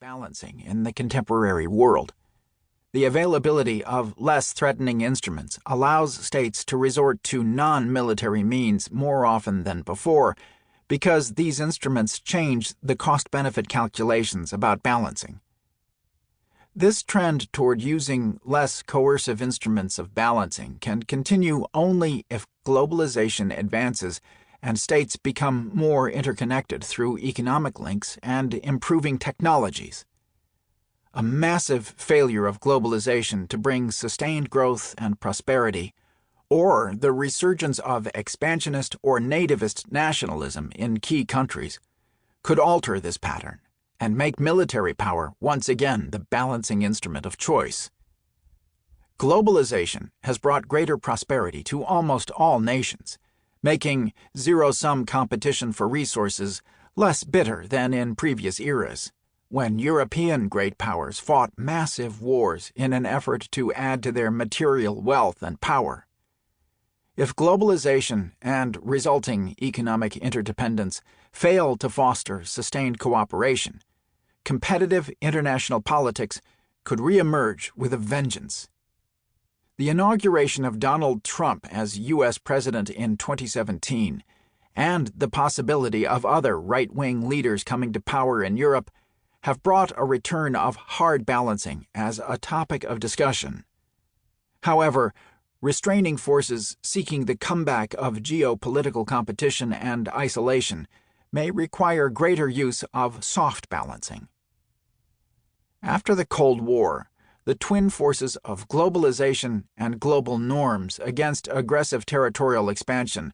balancing in the contemporary world. The availability of less threatening instruments allows states to resort to non-military means more often than before because these instruments change the cost-benefit calculations about balancing. This trend toward using less coercive instruments of balancing can continue only if globalization advances and states become more interconnected through economic links and improving technologies. A massive failure of globalization to bring sustained growth and prosperity, or the resurgence of expansionist or nativist nationalism in key countries, could alter this pattern and make military power once again the balancing instrument of choice. Globalization has brought greater prosperity to almost all nations, making zero-sum competition for resources less bitter than in previous eras, when European great powers fought massive wars in an effort to add to their material wealth and power. If globalization and resulting economic interdependence fail to foster sustained cooperation, competitive international politics could reemerge with a vengeance. The inauguration of Donald Trump as U.S. President in 2017 and the possibility of other right-wing leaders coming to power in Europe have brought a return of hard balancing as a topic of discussion. However, restraining forces seeking the comeback of geopolitical competition and isolation may require greater use of soft balancing. After the Cold War, the twin forces of globalization and global norms against aggressive territorial expansion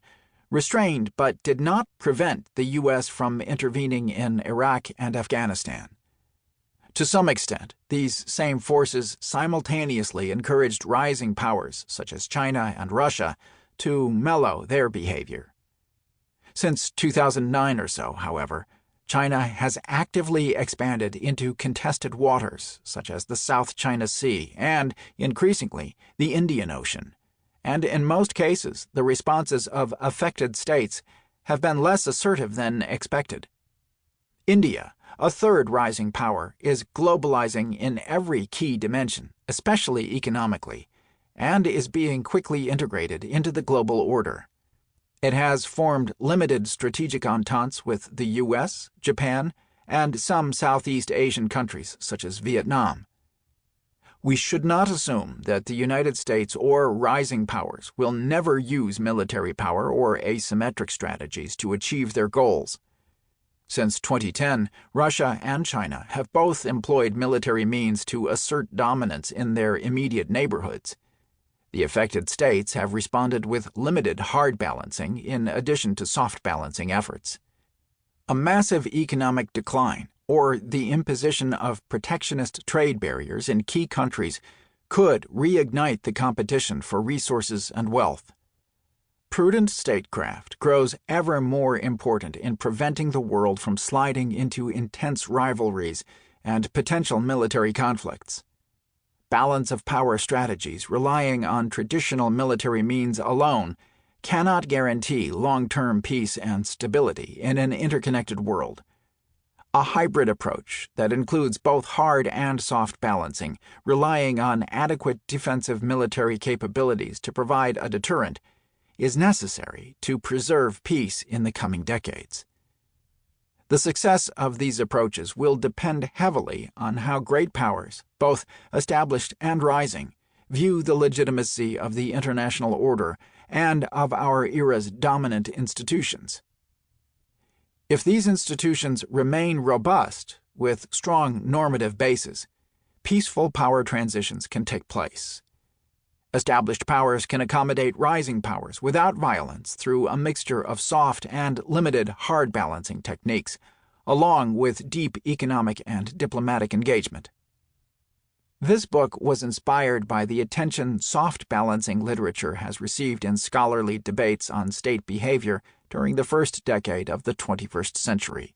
restrained but did not prevent the U.S. from intervening in Iraq and Afghanistan. To some extent, these same forces simultaneously encouraged rising powers, such as China and Russia, to mellow their behavior. Since 2009 or so, however, China has actively expanded into contested waters, such as the South China Sea and, increasingly, the Indian Ocean, and in most cases, the responses of affected states have been less assertive than expected. India, a third rising power, is globalizing in every key dimension, especially economically, and is being quickly integrated into the global order. It has formed limited strategic ententes with the U.S., Japan, and some Southeast Asian countries, such as Vietnam. We should not assume that the United States or rising powers will never use military power or asymmetric strategies to achieve their goals. Since 2010, Russia and China have both employed military means to assert dominance in their immediate neighborhoods. The affected states have responded with limited hard balancing in addition to soft balancing efforts. A massive economic decline or the imposition of protectionist trade barriers in key countries could reignite the competition for resources and wealth. Prudent statecraft grows ever more important in preventing the world from sliding into intense rivalries and potential military conflicts. Balance of power strategies relying on traditional military means alone cannot guarantee long-term peace and stability in an interconnected world. A hybrid approach that includes both hard and soft balancing, relying on adequate defensive military capabilities to provide a deterrent, is necessary to preserve peace in the coming decades. The success of these approaches will depend heavily on how great powers, both established and rising, view the legitimacy of the international order and of our era's dominant institutions. If these institutions remain robust, with strong normative bases, peaceful power transitions can take place. Established powers can accommodate rising powers without violence through a mixture of soft and limited hard balancing techniques, along with deep economic and diplomatic engagement. This book was inspired by the attention soft balancing literature has received in scholarly debates on state behavior during the first decade of the 21st century.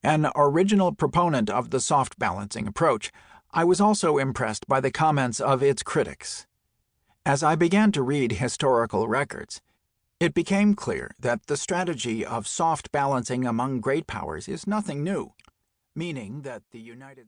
An original proponent of the soft balancing approach, I was also impressed by the comments of its critics. As I began to read historical records, it became clear that the strategy of soft balancing among great powers is nothing new. meaning that the United States